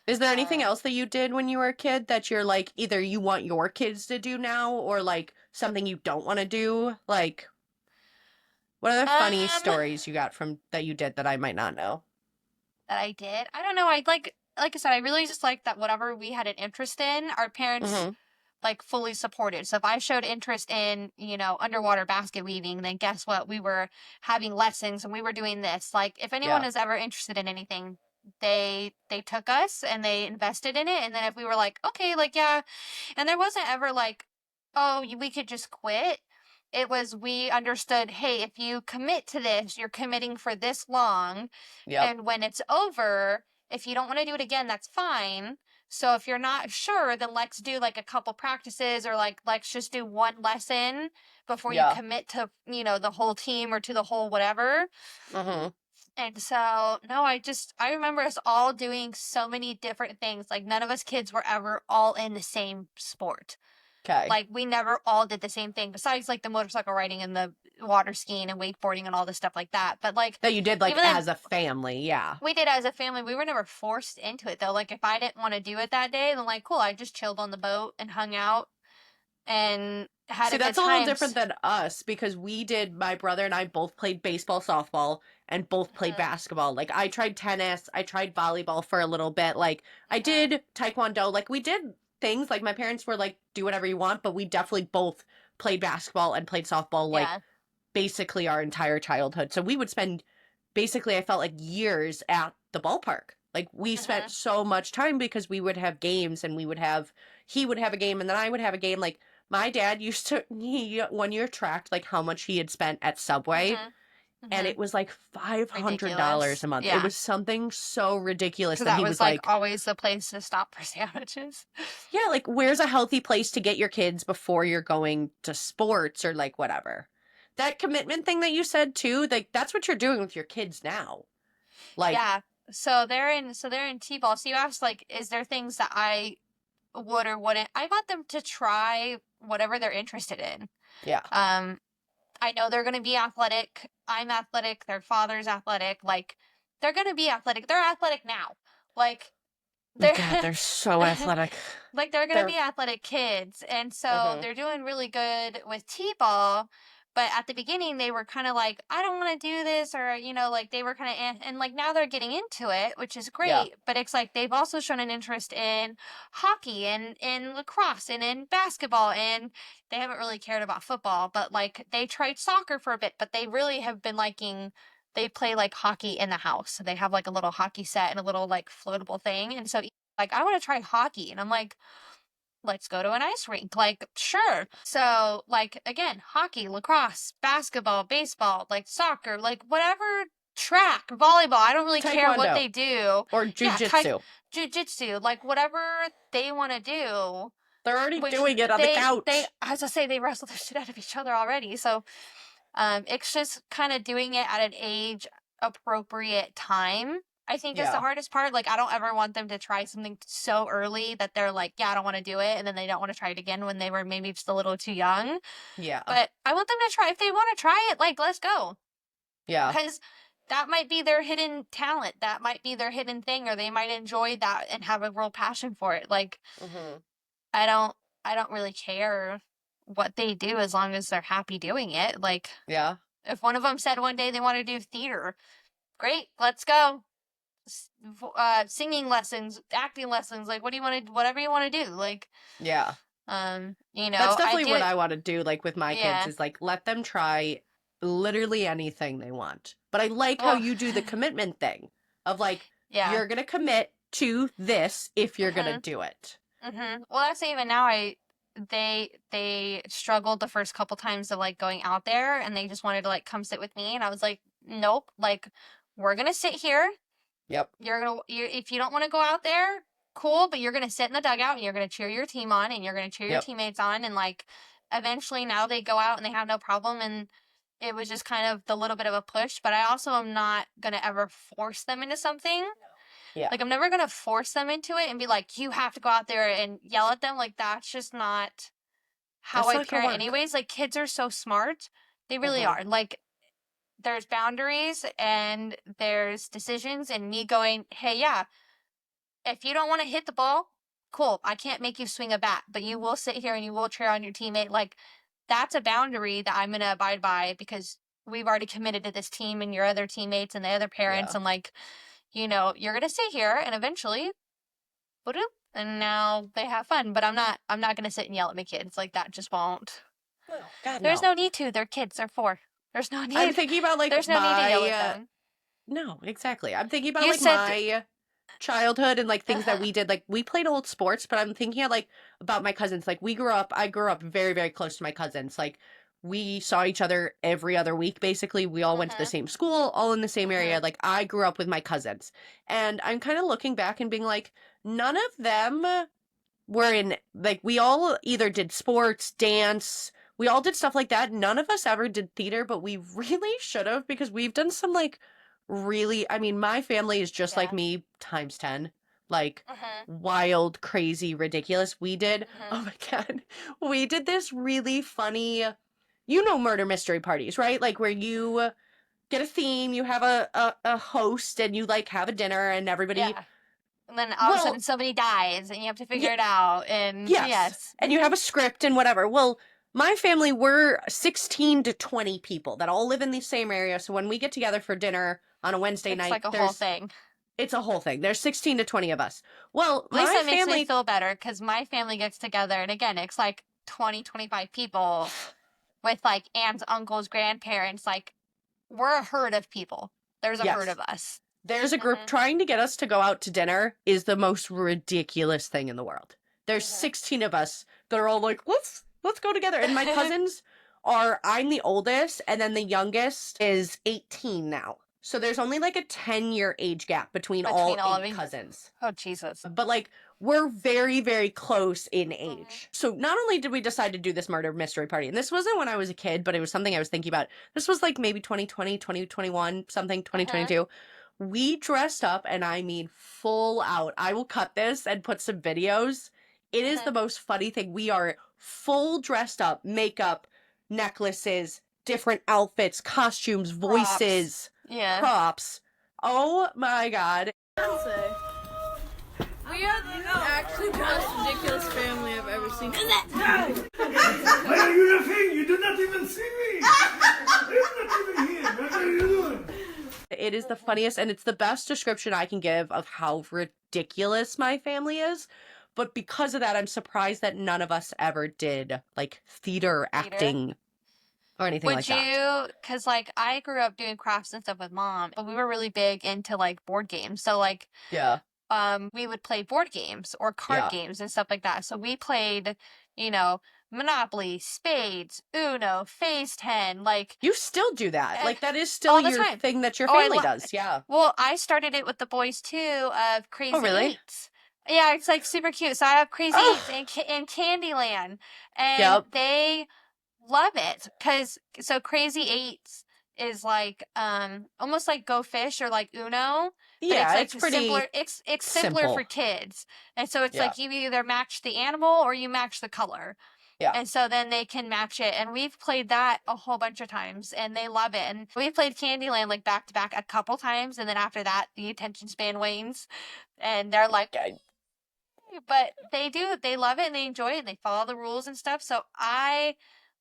Is there anything Uh, else that you did when you were a kid that you're like, either you want your kids to do now, or like something you don't want to do? Like, what other funny um, stories you got from that you did that I might not know? that I did. I don't know. I like I said, I really just like that whatever we had an interest in, our parents Mm-hmm. like fully supported. So if I showed interest in, underwater basket weaving, then guess what? We were having lessons and we were doing this. Like if anyone Yeah. is ever interested in anything, they took us and they invested in it. And then if we were like, okay, like yeah, and there wasn't ever like, oh, we could just quit. It was we understood, hey, if you commit to this, you're committing for this long. Yep. And when it's over, if you don't want to do it again, that's fine. So if you're not sure, then let's do like a couple practices or like let's just do one lesson before you Yeah. commit to, the whole team or to the whole whatever. Mm-hmm. And so, no, I remember us all doing so many different things. Like none of us kids were ever all in the same sport. Okay. Like we never all did the same thing besides like the motorcycle riding and the water skiing and wakeboarding and all this stuff like that. But like That you did like even then as a family, yeah. we did as a family. We were never forced into it though. Like if I didn't want to do it that day, then like cool, I just chilled on the boat and hung out and had See, a good that's a little different times. than us because my brother and I both played baseball, softball, and both played Mhm, basketball. Like, I tried tennis, I tried volleyball for a little bit. Like, I mhm. did taekwondo. Like, we did things. Like, my parents were like, do whatever you want, but we definitely both played basketball and played softball, like, Yeah. basically our entire childhood. So we would spend basically, I felt like years at the ballpark. Like, we spent Mhm, so much time because we would have games and he would have a game and then I would have a game. Like, my dad used to, he 1 year tracked like how much he had spent at Subway, mhm, and mhm. it was like $500 Ridiculous. a month. It Yeah. was something so ridiculous Because that that he was was like like, always the place to stop for sandwiches. yeah, like, where's a healthy place to get your kids before you're going to sports or like whatever? That commitment thing that you said too, like, that's what you're doing with your kids now. Like, Yeah. So they're in T-ball. So you asked like, is there things that I would or wouldn't? I want them to try whatever they're interested in. yeah. Um, I know they're gonna be athletic. I'm athletic. Their father's athletic. Like, they're gonna be athletic. They're athletic now. Like, they're God, they're so athletic. like they're gonna They're, be athletic kids, and so mm-hmm. they're doing really good with t-ball. But at the beginning, they were kind of like, I don't want to do this, or like they were kind of, and like now they're getting into it, which is Yeah. great. But it's like they've also shown an interest in hockey and in lacrosse and in basketball, and they haven't really cared about football. But like they tried soccer for a bit, but they really have been liking. They play like hockey in the house. So they have like a little hockey set and a little like floatable thing, and so like I want to try hockey, and I'm like, let's go to an ice rink. Like, sure. So, like, again, hockey, lacrosse, basketball, baseball, like soccer, like whatever, track, volleyball. I don't really care what Taekwondo they do. or Yeah, jujitsu. jujitsu, like whatever they want to do. They're already Which doing it on the they, couch. as I say, they wrestle the shit out of each other already. So, it's just kind of doing it at an age appropriate time. I think is the Yeah. hardest part. Like, I don't ever want them to try something so early that they're like, yeah, I don't want to do it. And then they don't want to try it again when they were maybe just a little too young. Yeah. But I want them to try. If they want to try it, like, let's go. Yeah. Because that might be their hidden talent. That might be their hidden thing, or they might enjoy that and have a real passion for it. Like, Mm-hmm. I don't, I don't really care what they do as long as they're happy doing it. Like, Yeah. if one of them said one day they want to do theater, great, let's go. Singing lessons, acting lessons, like what do you want to, whatever you want to do, like, Yeah. That's I definitely do what it. I want to do, like, with my kids, Yeah. is like let them try literally anything they want. But I like how Well, you do the commitment thing of like, yeah. you're gonna commit to this if you're gonna Mhm. do it. Mhm. Well, that's even now. They struggled the first couple times of like going out there, and they just wanted to like come sit with me, and I was like, nope. Like, we're gonna sit here. Yep. If you don't want to go out there, cool, but you're gonna sit in the dugout and you're gonna cheer your team on and you're gonna cheer your Yep. teammates on, and like eventually now they go out and they have no problem, and it was just kind of the little bit of a push, but I also am not going to ever force them into something. Yeah. Like, I'm never going to force them into it and be like, you have to go out there and yell at them. Like, that's just not how That's I not gonna parent work. anyways. Like, kids are so smart. They really are. Like, there's boundaries and there's decisions, and me going, hey, yeah, if you don't want to hit the ball, cool. I can't make you swing a bat, but you will sit here and you will cheer on your teammate. Like, that's a boundary that I'm going to abide by because we've already committed to this team and your other teammates and the other parents. Yeah. And like, you know, you're going to sit here and eventually, boop, and now they have fun. But I'm not going to sit and yell at my kids. Like, that just won't. No, God, There's no. no need to. They're kids. They're 4. There's no I'm need. thinking about like There's no need to yell at my them. no, exactly. I'm thinking about You like said, my childhood and like things that uh-huh, we did. Like we played old sports, but I'm thinking like about my cousins. Like I grew up very, very close to my cousins. Like we saw each other every other week basically. We all went to the uh-huh, same school, all in the same uh-huh. area. Like I grew up with my cousins. And I'm kind of looking back and being like, none of them were in like we all either did sports, dance, we all did stuff like that. None of us ever did theater, but we really should have because we've done some like really, I mean, my family is just like Yeah. me times 10. Like Uh-huh, wild, crazy, ridiculous. We did, uh-huh. oh my God, we did this really funny, you know, murder mystery parties, right? Like where you get a theme, you have a host, and you like have a dinner, and everybody, Yeah. And then all of a sudden well, somebody dies and you have to yeah, figure it out. And yes. yes. And you have a script and whatever. Well, my family, we're 16 to 20 people that all live in the same area. So when we get together for dinner on a Wednesday It's night, like a whole thing. it's a whole thing. There's 16 to 20 of us. Well, At least my that makes me family, feel better because my family gets together. And again, it's like 20, 25 people with like aunts, uncles, grandparents. Like, we're a herd of people. There's a herd yes, of us. there's a group Mm-hmm. trying to get us to go out to dinner is the most ridiculous thing in the world. There's Mm-hmm. 16 of us that are all like, let's go together. And my cousins are, I'm the oldest, and then the youngest is 18 now. So there's only like a 10-year age gap between all Between all of 8 you. cousins. Oh, Jesus. But like we're very, very close in Mm-hmm. age. So not only did we decide to do this murder mystery party, and this wasn't when I was a kid, but it was something I was thinking about. This was like maybe 2020, 2021, something, Uh-huh. 2022. We dressed up, and I mean full out. I will cut this and put some videos. It is Uh-huh. the most funny thing. We are full dressed up, makeup, necklaces, different outfits, costumes, voices, Yeah. props. Oh my God. We are actually the most ridiculous family I've ever seen. Why are you laughing? You do not even see me. I'm not even here. What are you doing? It is the funniest, and it's the best description I can give of how ridiculous my family is. But because of that, I'm surprised that none of us ever did like theater acting or anything Would like that. you, because like I grew up doing crafts and stuff with mom, but we were really big into like board games. So like Yeah. we would play board games or card Yeah. games and stuff like that. So we played, you know, Monopoly, Spades, Uno, Phase 10, like You still do that. eh, Like that is still all the your time. thing that your Oh, I family love. does. Yeah. Well, I started it with the boys too of Crazy Oh, really? Eights. Yeah, it's like super cute. So I have Crazy Eights Oh. and Candyland, and Yep. they love it because so Crazy Eights is like almost like Go Fish or like Uno, but it's Yeah, like it's pretty simpler. It's simpler for simple. kids, and so it's Yeah. like you either match the animal or you match the color. Yeah. And so then they can match it. And we've played that a whole bunch of times and they love it. And we played Candyland like back to back a couple times. And then after that, the attention span wanes. And they're like, but they love it and they enjoy it and they follow the rules and stuff. So I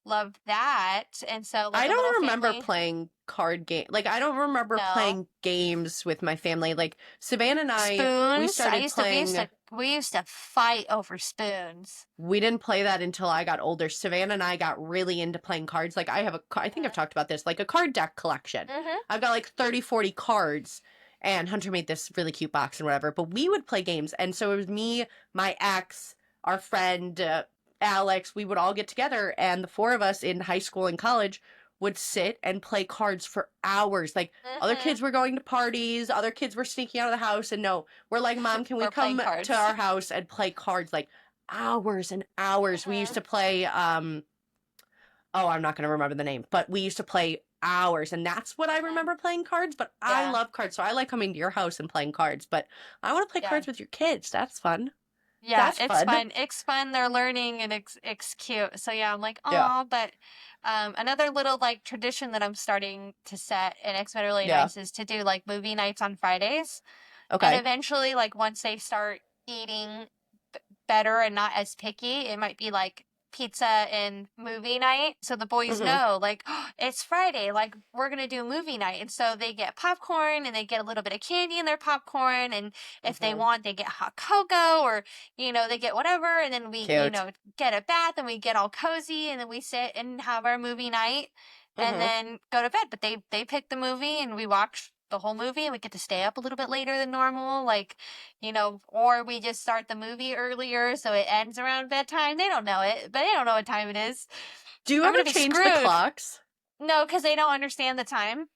love that. And so like I a little don't remember family. playing card game. Like I don't remember No. playing games with my family. Like Savannah and we Spoons. started playing. We used to fight over spoons. We didn't play that until I got older. Savannah and I got really into playing cards. Like I have I think I've talked about this, like a card deck collection. Mm-hmm. I've got like 30, 40 cards, and Hunter made this really cute box and whatever. But we would play games, and so it was me, my ex, our friend Alex. We would all get together, and the 4 of us in high school and college would sit and play cards for hours. Like other kids were going to parties, other kids were sneaking out of the house, and no, we're like, Mom, can we We're playing come cards. to our house and play cards? Like hours and hours. We used to play oh, I'm not going to remember the name, but we used to play hours, and that's what I remember playing cards, but I Yeah. love cards, so I like coming to your house and playing cards, but I want to play Yeah. cards with your kids. That's fun. Yeah, That's it's fun. fun. It's fun. They're learning and it's cute. So yeah, I'm like, Yeah. oh, but another little like tradition that I'm starting to set and it's been really Yeah. nice is to do like movie nights on Fridays. And Okay. eventually, like once they start eating better and not as picky, it might be like pizza and movie night. So the boys Mhm. know, like, it's Friday, like we're gonna do movie night. And so they get popcorn and they get a little bit of candy in their popcorn. And if they Mhm. want, they get hot cocoa or, they get whatever. And then we, Cute. get a bath and we get all cozy and then we sit and have our movie night and Mhm. then go to bed. But they pick the movie and we watch the whole movie and we get to stay up a little bit later than normal, like, or we just start the movie earlier so it ends around bedtime. They don't know it, but they don't know what time it is. Do you I'm ever gonna be change the screwed. clocks? No, because they don't understand the time.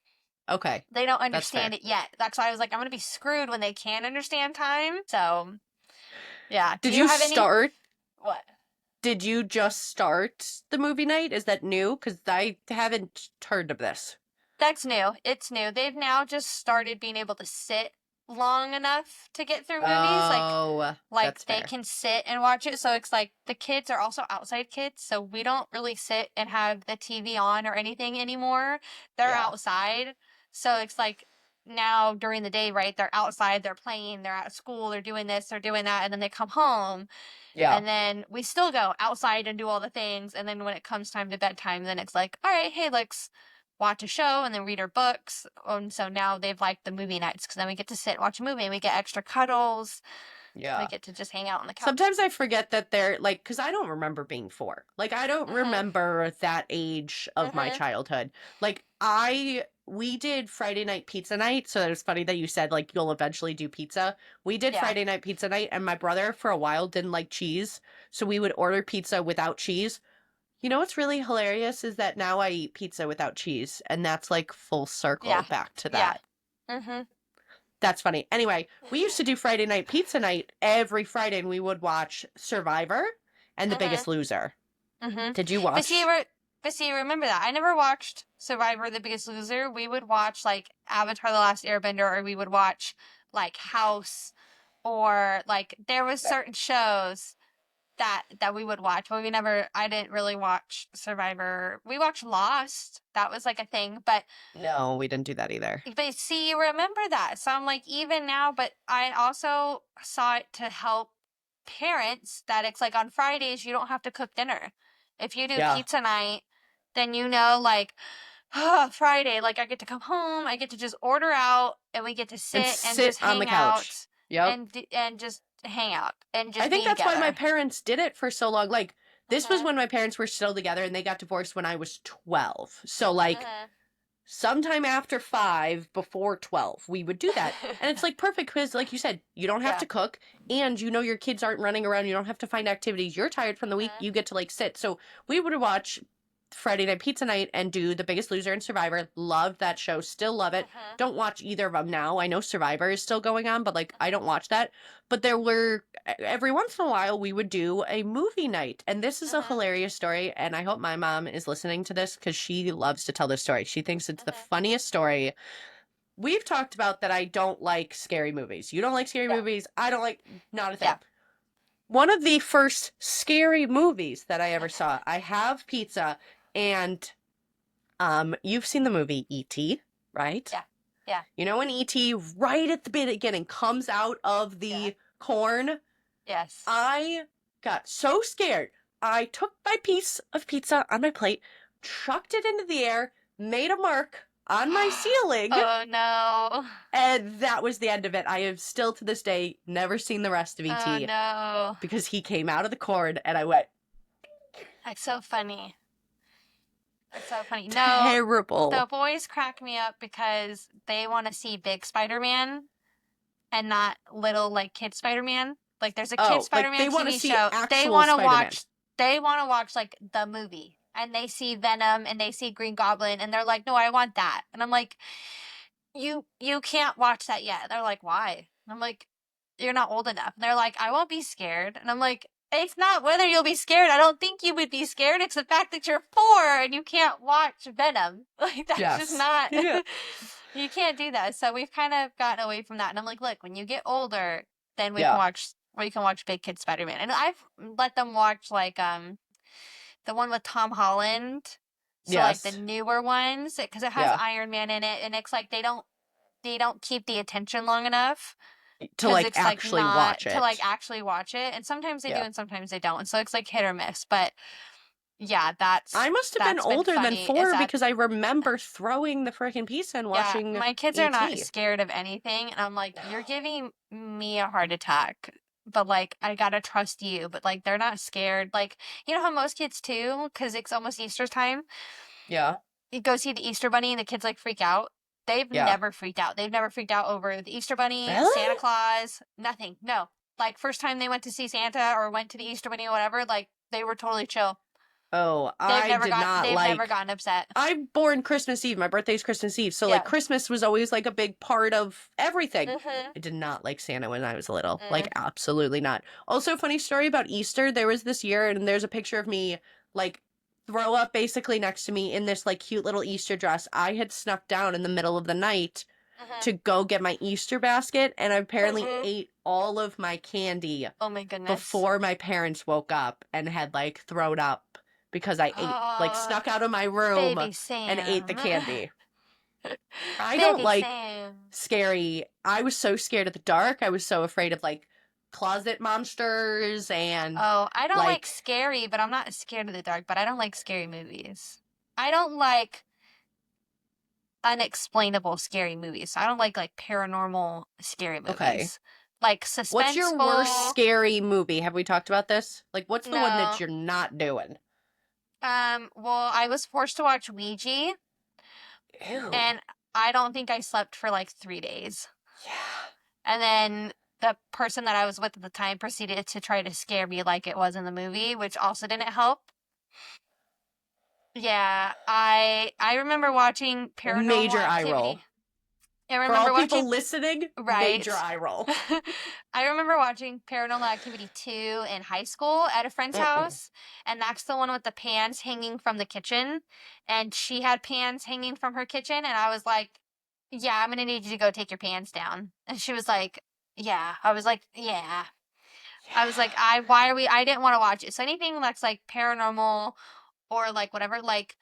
Okay. They don't That's fair. understand it yet. That's why I was like, I'm gonna be screwed when they can't understand time. So, yeah. Do Did you you have any? start? What? Did you just start the movie night? Is that new? Because I haven't heard of this. That's new. It's new. They've now just started being able to sit long enough to get through movies. Oh, Like that's they fair. can sit and watch it. So it's like the kids are also outside kids. So we don't really sit and have the TV on or anything anymore. They're Yeah. outside. So it's like now during the day, right? They're outside, they're playing, they're at school, they're doing this, they're doing that. And then they come home. Yeah. And then we still go outside and do all the things. And then when it comes time to bedtime, then it's like, all right, hey, let's watch a show and then read our books. And so now they've liked the movie nights because then we get to sit and watch a movie and we get extra cuddles. Yeah. We get to just hang out on the couch. Sometimes I forget that they're like, because I don't remember being 4. Like, I don't remember that age of my childhood. Like, we did Friday night pizza night. So it was funny that you said, like, you'll eventually do pizza. We did Yeah. Friday night pizza night, and my brother, for a while, didn't like cheese. So we would order pizza without cheese. You know what's really hilarious is that now I eat pizza without cheese, and that's like full circle Yeah. back to Yeah. that. That's funny. Anyway, we used to do Friday night pizza night every Friday, and we would watch Survivor and The Biggest Loser. Did you watch? But see, remember that. I never watched Survivor, The Biggest Loser. We would watch, like, Avatar, The Last Airbender, or we would watch, like, House, or, like, there was certain shows that we would watch, but I didn't really watch Survivor. We watched Lost. That was, like, a thing, but No, we didn't do that either. But see, you remember that. So I'm like, even now, but I also saw it to help parents that it's like on Fridays, you don't have to cook dinner. If you do Yeah. pizza night, then like, Friday, like I get to come home, I get to just order out, and we get to sit and sit just on the hang couch. out Yep. and just hang out and just I think be that's why my together. parents did it for so long. Like, this was when my parents were still together, and they got divorced when I was 12. So, like, sometime after 5, before 12, we would do that. And it's like perfect because, like you said, you don't have Yeah. to cook, and your kids aren't running around. You don't have to find activities. You're tired from the week. You get to, like, sit. So we would watch Friday night pizza night and do The Biggest Loser and Survivor. Loved that show. Still love it. Don't watch either of them now. I know Survivor is still going on, but, like, I don't watch that. But there were, every once in a while, we would do a movie night. And this is a hilarious story, and I hope my mom is listening to this because she loves to tell this story. She thinks it's the funniest story. We've talked about that I don't like scary movies. You don't like scary movies. I don't like, not a thing. Yeah. One of the first scary movies that I ever saw, I have pizza, and you've seen the movie E.T., right? Yeah. Yeah. You know when E.T. right at the beginning comes out of the corn? Yes. I got so scared. I took my piece of pizza on my plate, chucked it into the air, made a mark on my ceiling. Oh no. And that was the end of it. I have still to this day never seen the rest of E.T. Oh no. Because he came out of the corn and I went, That's so funny. That's so funny. No, terrible. the boys crack me up because they want to see big Spider-Man and not little, like, kid Spider-Man. Like, there's a kid Spider-Man they wanna TV see show. They actual want to Spider-Man. watch, like, the movie. And they see Venom and they see Green Goblin and they're like, no, I want that. And I'm like, you can't watch that yet. And they're like, why? And I'm like, you're not old enough. And they're like, I won't be scared. And I'm like, It's not whether you'll be scared. I don't think you would be scared. It's the fact that you're 4 and you can't watch Venom. Like, that's just Yes. not... Yeah. You can't do that. So we've kind of gotten away from that. And I'm like, look, when you get older, then we Yeah. can watch Big Kid Spider-Man. And I've let them watch, like, the one with Tom Holland. So, Yes. like, the newer ones. Because it has Yeah. Iron Man in it. And it's like they don't keep the attention long enough. To 'cause like it's, actually not, watch it. To, like, actually watch it. And sometimes they do Yeah. and sometimes they don't. And so it's, like, hit or miss. But, yeah, I must have been older than 4 because I remember throwing the freaking pizza and watching my kids are not E.T. scared of anything. And I'm like, you're giving me a heart attack. But, like, I gotta trust you. But, like, they're not scared. Like, you know how most kids too, because it's almost Easter time, Yeah. you go see the Easter Bunny and the kids, like, freak out. They've Yeah. never freaked out. They've never freaked out over the Easter Bunny, Really? Santa Claus, nothing. No. Like, first time they went to see Santa or went to the Easter Bunny or whatever, like, they were totally chill. Oh, They've I never did got, not they've like. never gotten upset. I'm born Christmas Eve. My birthday's Christmas Eve. So, Yeah. like, Christmas was always, like, a big part of everything. Mm-hmm. I did not like Santa when I was little. Like, absolutely not. Also, funny story about Easter. There was this year, and there's a picture of me, like, throw up basically next to me in this, like, cute little Easter dress. I had snuck down in the middle of the night to go get my Easter basket, and I apparently ate all of my candy Oh my goodness. before my parents woke up and had, like, thrown up because I ate, like, snuck out of my room Baby Sam. and ate the candy. I Baby don't like Sam. scary. I was so scared of the dark. I was so afraid of, like, closet monsters and Oh, I don't like like- scary, but I'm not scared of the dark, but I don't like scary movies. I don't like unexplainable scary movies. I don't like paranormal scary movies. Okay. Like suspenseful. What's your worst scary movie? Have we talked about this? Like, what's the one No. that you're not doing? Well, I was forced to watch Ouija, Ew. and I don't think I slept for like 3 days. Yeah. And then the person that I was with at the time proceeded to try to scare me like it was in the movie, which also didn't help. Yeah, I remember watching Paranormal Major Activity. eye roll. I For remember all people watching listening, Right. major eye roll. I remember watching Paranormal Activity 2 in high school at a friend's house, and that's the one with the pans hanging from the kitchen, and she had pans hanging from her kitchen, and I was like, yeah, I'm gonna need you to go take your pans down. And she was like, yeah. I was like, yeah. I was like, I didn't want to watch it. So anything that's like paranormal or like whatever, like,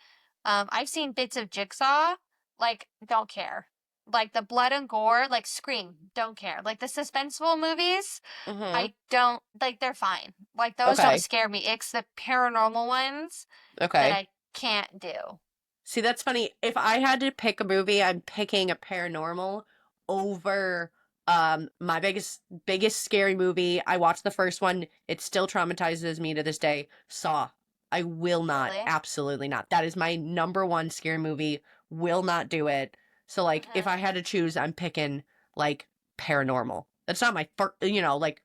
I've seen bits of Jigsaw, like, don't care. Like the blood and gore, like Scream, don't care. Like the suspenseful movies, Mhm. I don't, like, they're fine. Like those Okay. don't scare me. It's the paranormal ones that Okay. I can't do. See, that's funny. If I had to pick a movie, I'm picking a paranormal over my biggest scary movie. I watched the first one. It still traumatizes me to this day. Saw. I will not. Really? Absolutely not. That is my number one scary movie. Will not do it. So, like, if I had to choose, I'm picking, like, paranormal. That's not my first,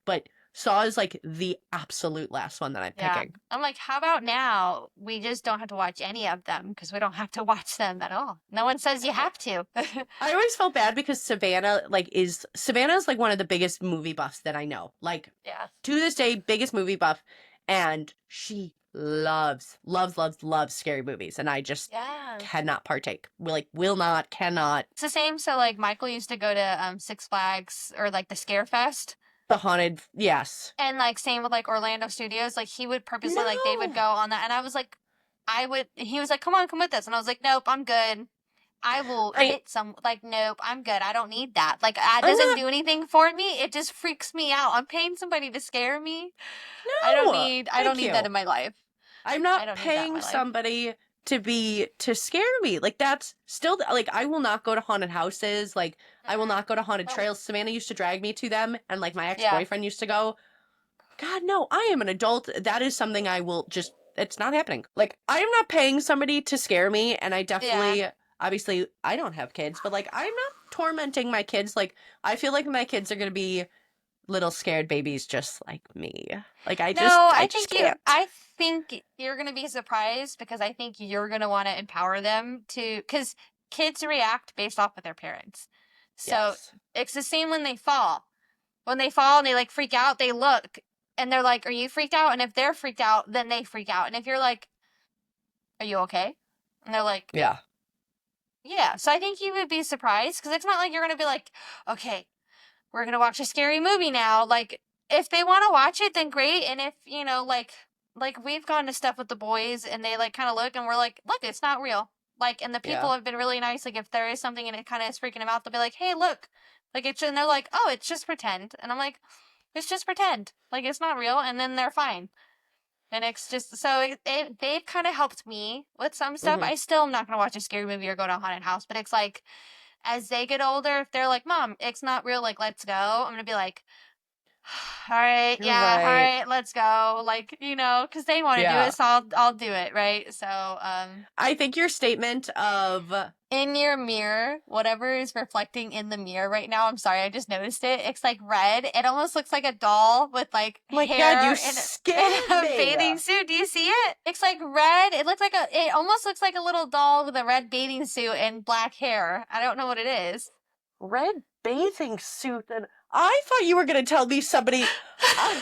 but Saw is, like, the absolute last one that I'm Yeah. picking. I'm like, how about now we just don't have to watch any of them because we don't have to watch them at all. No one says you have to. I always felt bad because Savannah is like one of the biggest movie buffs that I know. Like, Yeah. to this day, biggest movie buff, and she loves scary movies, and I just Yeah. cannot partake. Will not, cannot. It's the same. So, like, Michael used to go to Six Flags or, like, the Scare Fest. The haunted, yes. And, like, same with, like, Orlando Studios. Like, he would purposely, like, they would No. go on that. And I was like, he was like, come on, come with us. And I was like, nope, I'm good. I will hit like, nope, I'm good. I don't need that. Like, it doesn't do anything for me. It just freaks me out. I'm paying somebody to scare me. No, I don't need thank that you. in my life. I'm I not don't need that in paying my life. somebody to scare me. Like, that's still, like, I will not go to haunted houses. Like, I will not go to haunted trails. Savannah used to drag me to them, and, like, my ex-boyfriend used to go. God, no, I am an adult. That is something I will just, it's not happening. Like, I am not paying somebody to scare me, and I definitely, obviously, I don't have kids, but, like, I'm not tormenting my kids. Like, I feel like my kids are gonna be little scared babies just like me. Like, I think you're gonna be surprised because I think you're gonna want to empower them because kids react based off of their parents. So Yes. it's the same when they fall. When they fall and they, like, freak out, they look. and they're like, are you freaked out? And if they're freaked out, then they freak out. And if you're like, are you okay? And they're like, Yeah. yeah. So I think you would be surprised, because it's not like you're going to be like, okay, we're going to watch a scary movie now. Like, if they want to watch it, then great. And if, you know, like we've gone to stuff with the boys and they like kind of look and we're like, look, it's not real. Like, and the people have been really nice. Like, if there is something and it kind of is freaking them out, they'll be like, hey, look. Like, and they're like, oh, it's just pretend. And I'm like, it's just pretend. Like, it's not real. And then they're fine. And it's just, so they've kind of helped me with some stuff. I still am not going to watch a scary movie or go to a haunted house. But it's like, as they get older, if they're like, Mom, it's not real, like, let's go. I'm going to be like, all right, You're yeah, right. all right, let's go. Like, you know, because they want to do Yeah. it, so I'll do it, right? So, I think your statement of in your mirror, whatever is reflecting in the mirror right now, I'm sorry, I just noticed it. It's like red. It almost looks like a doll with like my hair God, you in scared a me. bathing suit. Do you see it? It's like red. It almost looks like a little doll with a red bathing suit and black hair. I don't know what it is. Red bathing suit, and I thought you were going to tell me somebody. I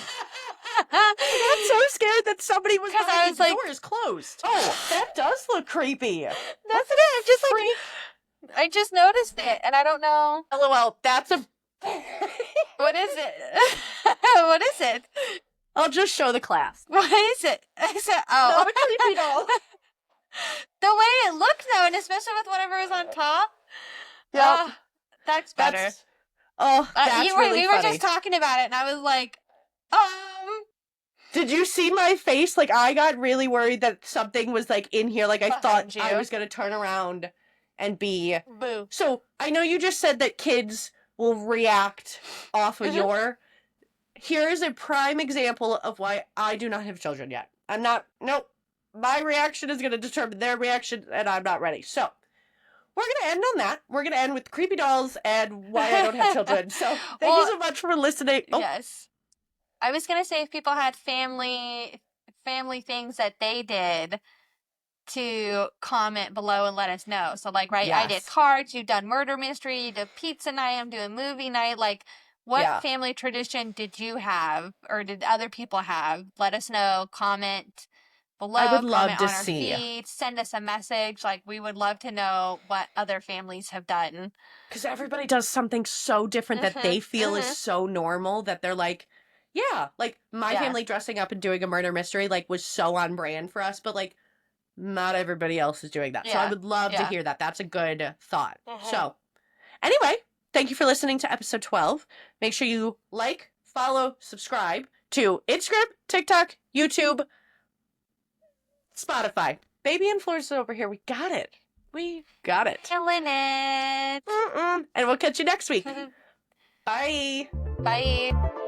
got so scared that somebody was 'Cause I behind was the like- door is closed. Oh, that does look creepy. That's it. Just like I just noticed it, and I don't know LOL, that's a. what is it. What is it? I'll just show the class. What is it? Is it? Oh, Not a creepy doll. the way it looked though, and especially with whatever was on top. Yep. That's better. That's really we were funny. just talking about it, and I was like, Did you see my face? Like, I got really worried that something was, like, in here. Like, I Behind thought I you. was going to turn around and be... boo. So, I know you just said that kids will react off of Mhm. your... Here's a prime example of why I do not have children yet. I'm not... Nope. My reaction is going to determine their reaction, and I'm not ready. So, we're going to end on that. We're going to end with creepy dolls and why I don't have children. So, thank you so much for listening. Oh, Yes. I was gonna say if people had family things that they did to comment below and let us know. So like, right, I did Yes. cards, you've done murder mystery, you did pizza night, I'm doing movie night. Like, what Yeah. family tradition did you have, or did other people have? Let us know. Comment below. I would love comment to on our see. feed, send us a message. Like, we would love to know what other families have done. Because everybody does something so different that they feel mhm. is so normal that they're like, yeah, like my Yeah. family dressing up and doing a murder mystery like was so on brand for us, but like not everybody else is doing that. So I Yeah, would love to yeah. hear that. That's a good thought. Mhm. So anyway, thank you for listening to episode 12. Make sure you like, follow, subscribe to Instagram, TikTok, YouTube, Spotify. Baby influencers over here. We got it. We got it. Killing it. And we'll catch you next week. Bye. Bye.